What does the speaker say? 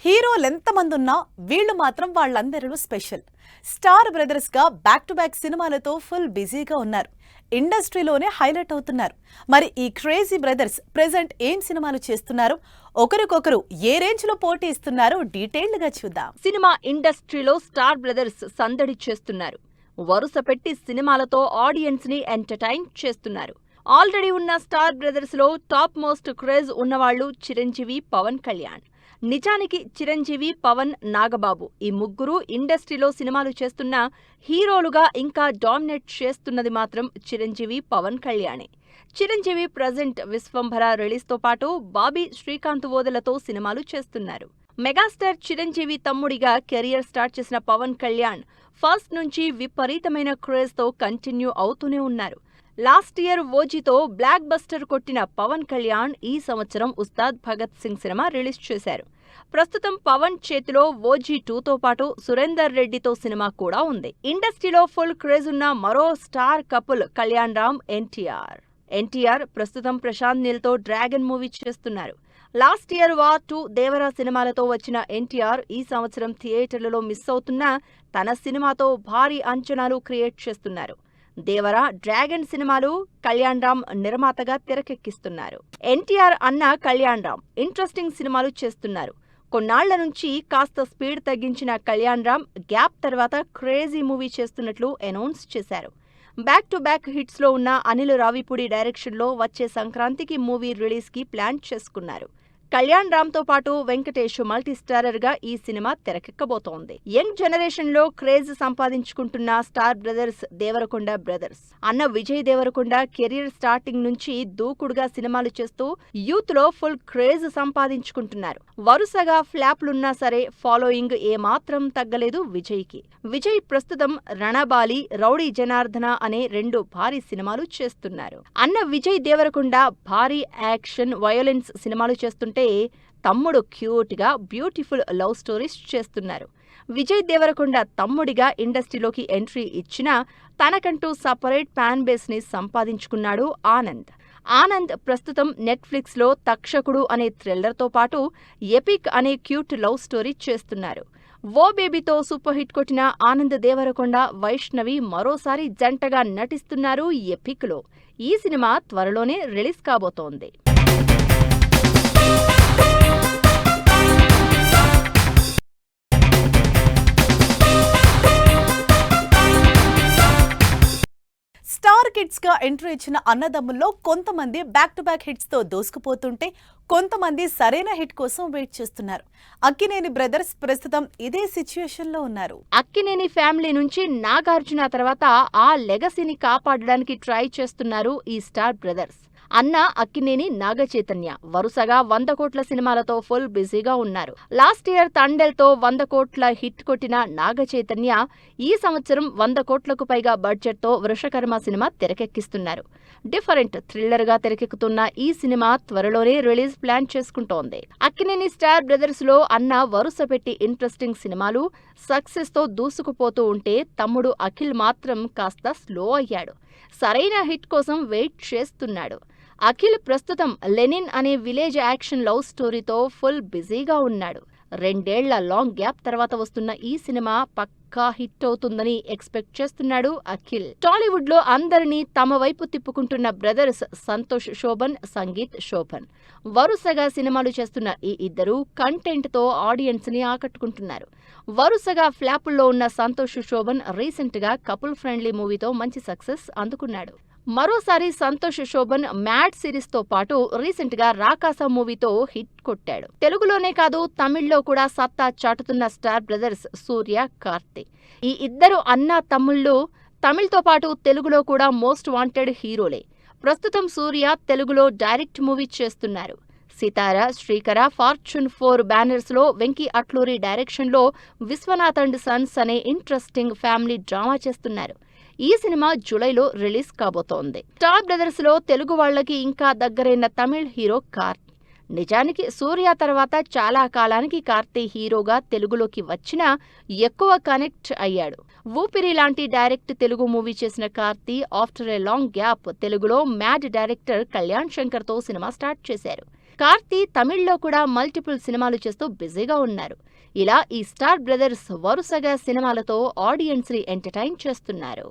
హీరోలు ఎంతమంది ఉన్నా వీళ్ళు మాత్రం వాళ్ళందరిలో స్పెషల్. స్టార్ బ్రదర్స్ గా బ్యాక్ టు బ్యాక్ సినిమాలతో ఫుల్ బిజీగా ఉన్నారు. ఇండస్ట్రీలోనే హైలైట్ అవుతున్నారు. మరి ఈ క్రేజీ బ్రదర్స్ ప్రెజెంట్ ఏం సినిమాలు చేస్తున్నారు, ఒకరికొకరు ఏ రేంజ్ లో పోటీ ఇస్తున్నారో డీటెయిల్డ్ గా చూద్దాం. సినిమా ఇండస్ట్రీలో స్టార్ బ్రదర్స్ సందడి చేస్తున్నారు. వరుస పెట్టి సినిమాలతో ఆడియన్స్ ని ఎంటర్టైన్ చేస్తున్నారు. ఆల్రెడీ ఉన్న స్టార్ బ్రదర్స్ లో టాప్ మోస్ట్ క్రేజ్ ఉన్నవాళ్లు చిరంజీవి, పవన్ కళ్యాణ్. నిజానికి చిరంజీవి, పవన్, నాగబాబు ఈ ముగ్గురు ఇండస్ట్రీలో సినిమాలు చేస్తున్న హీరోలుగా ఇంకా డామినేట్ చేస్తున్నది మాత్రం చిరంజీవి, పవన్ కళ్యాణే. చిరంజీవి ప్రజెంట్ విశ్వంభర రిలీజ్తో పాటు బాబీ, శ్రీకాంత్ ఓదెలతో సినిమాలు చేస్తున్నారు. మెగాస్టార్ చిరంజీవి తమ్ముడిగా కెరియర్ స్టార్ట్ చేసిన పవన్ కళ్యాణ్ ఫస్ట్ నుంచి విపరీతమైన క్రేజ్తో కంటిన్యూ అవుతూనే ఉన్నారు. లాస్ట్ ఇయర్ ఓజీతో బ్లాక్ బస్టర్ కొట్టిన పవన్ కళ్యాణ్ ఈ సంవత్సరం ఉస్తాద్ భగత్ సింగ్ సినిమా రిలీజ్ చేశారు. ప్రస్తుతం పవన్ చేతిలో ఓజీ 2తో పాటు సురేందర్ రెడ్డితో సినిమా కూడా ఉంది. ఇండస్ట్రీలో ఫుల్ క్రేజ్ ఉన్న మరో స్టార్ కపుల్ కళ్యాణ్ రామ్, ఎన్టీఆర్ ప్రస్తుతం ప్రశాంత్ నీల్తో డ్రాగన్ మూవీ చేస్తున్నారు. లాస్ట్ ఇయర్ వార్ 2, దేవరా సినిమాలతో వచ్చిన ఎన్టీఆర్ ఈ సంవత్సరం థియేటర్లలో మిస్ అవుతున్న తన సినిమాతో భారీ అంచనాలు క్రియేట్ చేస్తున్నారు. దేవరా, డ్రాగన్ సినిమాలు కళ్యాణ్ రామ్ నిర్మాతగా తెరకెక్కిస్తున్నారు. ఎన్టీఆర్ అన్న కళ్యాణ్ రామ్ ఇంట్రెస్టింగ్ సినిమాలు చేస్తున్నారు. కొన్నాళ్ల నుంచి కాస్త స్పీడ్ తగ్గించిన కళ్యాణ్ రామ్ గ్యాప్ తర్వాత క్రేజీ మూవీ చేస్తున్నట్లు అనౌన్స్ చేశారు. బ్యాక్ టు బ్యాక్ హిట్స్ లో ఉన్న అనిల్ రావిపూడి డైరెక్షన్లో వచ్చే సంక్రాంతికి మూవీ రిలీజ్ కి ప్లాన్ చేసుకున్నారు. కళ్యాణ్ రామ్ తో పాటు వెంకటేష్ మల్టీస్టారర్ గా ఈ సినిమా తెరకెక్కబోతోంది. యంగ్ జనరేషన్ లో క్రేజ్ సంపాదించుకుంటున్న స్టార్ బ్రదర్స్ దేవరకొండ బ్రదర్స్. అన్న విజయ్ దేవరకొండ కెరీర్ స్టార్టింగ్ నుంచి దూకుడుగా సినిమాలు చేస్తూ యూత్ లో ఫుల్ క్రేజ్ సంపాదించుకుంటున్నారు. వరుసగా ఫ్లాప్లున్నా సరే ఫాలోయింగ్ ఏమాత్రం తగ్గలేదు విజయ్కి. విజయ్ ప్రస్తుతం రణబాలి, రౌడీ జనార్దన అనే 2 భారీ సినిమాలు చేస్తున్నారు. అన్న విజయ్ దేవరకొండ భారీ యాక్షన్, వయోలెన్స్ సినిమాలు చేస్తుంటే తమ్ముడు క్యూట్ గా బ్యూటిఫుల్ లవ్ స్టోరీస్ చేస్తున్నారు. విజయ్ దేవరకొండ తమ్ముడిగా ఇండస్ట్రీలోకి ఎంట్రీ ఇచ్చినా తనకంటూ సపరేట్ ఫ్యాన్ బేస్ ని సంపాదించుకున్నాడు ఆనంద్ ప్రస్తుతం నెట్ఫ్లిక్స్ లో తక్షకుడు అనే థ్రిల్లర్తో పాటు ఎపిక్ అనే క్యూట్ లవ్ స్టోరీ చేస్తున్నారు. ఓ బేబీతో సూపర్ హిట్ కొట్టిన ఆనంద్ దేవరకొండ, వైష్ణవి మరోసారి జంటగా నటిస్తున్నారు ఎపిక్ లో. ఈ సినిమా త్వరలోనే రిలీజ్ కాబోతోంది. స్టార్ కిడ్స్ గా ఎంట్రీ ఇచ్చిన అన్నదమ్ముల్లో కొంతమంది బ్యాక్ టు బ్యాక్ హిట్స్ తో దూసుకుపోతుంటే కొంతమంది సరైన హిట్ కోసం వెయిట్ చేస్తున్నారు. అక్కినేని బ్రదర్స్ ప్రస్తుతం ఇదే సిచ్యుయేషన్ లో ఉన్నారు. అక్కినేని ఫ్యామిలీ నుంచి నాగార్జున తర్వాత ఆ లెగసీని కాపాడడానికి ట్రై చేస్తున్నారు ఈ స్టార్ బ్రదర్స్. అన్న అక్కినేని, నాగచైతన్య వరుసగా 100 కోట్ల సినిమాలతో ఫుల్ బిజీగా ఉన్నారు. లాస్ట్ ఇయర్ తండెల్తో 100 కోట్ల హిట్ కొట్టిన నాగచైతన్య ఈ సంవత్సరం 100 కోట్లకు పైగా బడ్జెట్తో వృషకర్మ సినిమా తెరకెక్కిస్తున్నారు. డిఫరెంట్ థ్రిల్లర్ గా తెరకెక్కుతున్న ఈ సినిమా త్వరలోనే రిలీజ్ ప్లాన్ చేసుకుంటోంది. అక్కినేని స్టార్ బ్రదర్స్ లో అన్న వరుస పెట్టి ఇంట్రెస్టింగ్ సినిమాలు సక్సెస్ తో దూసుకుపోతూ ఉంటే తమ్ముడు అఖిల్ మాత్రం కాస్త స్లో అయ్యాడు. సరైన హిట్ కోసం వెయిట్ చేస్తున్నాడు. అఖిల్ ప్రస్తుతం లెనిన్ అనే విలేజ్ యాక్షన్ లవ్ స్టోరీతో ఫుల్ బిజీగా ఉన్నాడు. 2 ఏళ్ల లాంగ్ గ్యాప్ తర్వాత వస్తున్న ఈ సినిమా పక్కా హిట్ అవుతుందని ఎక్స్పెక్ట్ చేస్తున్నాడు అఖిల్. టాలీవుడ్ లో అందరినీ తమ వైపు తిప్పుకుంటున్న బ్రదర్స్ సంతోష్ శోభన్, సంగీత్ శోభన్ వరుసగా సినిమాలు చేస్తున్న ఈ ఇద్దరు కంటెంట్ తో ఆడియన్స్ ని ఆకట్టుకుంటున్నారు. వరుసగా ఫ్లాపుల్లో ఉన్న సంతోష్ శోభన్ రీసెంట్ గా కపుల్ ఫ్రెండ్లీ మూవీతో మంచి సక్సెస్ అందుకున్నాడు. మరోసారి సంతోష్ శోభన్ మ్యాడ్ సిరీస్ తో పాటు రీసెంట్ గా రాకాస మూవీతో హిట్ కొట్టాడు. తెలుగులోనే కాదు తమిళ్లో కూడా సత్తా చాటుతున్న స్టార్ బ్రదర్స్ సూర్య, కార్తీ ఈ ఇద్దరు అన్నా తమ్ముళ్ళు తమిళ్తో పాటు తెలుగులో కూడా మోస్ట్ వాంటెడ్ హీరోలే. ప్రస్తుతం సూర్య తెలుగులో డైరెక్ట్ మూవీ చేస్తున్నారు. సితార, శ్రీకర, ఫార్చ్యూన్ 4 బ్యానర్స్ లో వెంకీ అట్లూరి డైరెక్షన్ లో విశ్వనాథ్ అండ్ సన్స్ అనే ఇంట్రెస్టింగ్ ఫ్యామిలీ డ్రామా చేస్తున్నారు. ఈ సినిమా జూలైలో రిలీజ్ కాబోతోంది. స్టార్ బ్రదర్స్ లో తెలుగు వాళ్లకి ఇంకా దగ్గరైన తమిళ్ హీరో కార్తీ. నిజానికి సూర్య తర్వాత చాలా కాలానికి కార్తీ హీరోగా తెలుగులోకి వచ్చినా ఎక్కువ కనెక్ట్ అయ్యాడు. ఊపిరి లాంటి డైరెక్ట్ తెలుగు మూవీ చేసిన Karthi after a long gap తెలుగులో మ్యాడ్ డైరెక్టర్ కళ్యాణ్ శంకర్తో సినిమా స్టార్ట్ చేశారు. కార్తీ తమిళ్లో కూడా మల్టిపుల్ సినిమాలు చేస్తూ బిజీగా ఉన్నారు. ఇలా ఈ స్టార్ బ్రదర్స్ వరుసగా సినిమాలతో ఆడియన్స్ ని ఎంటర్టైన్ చేస్తున్నారు.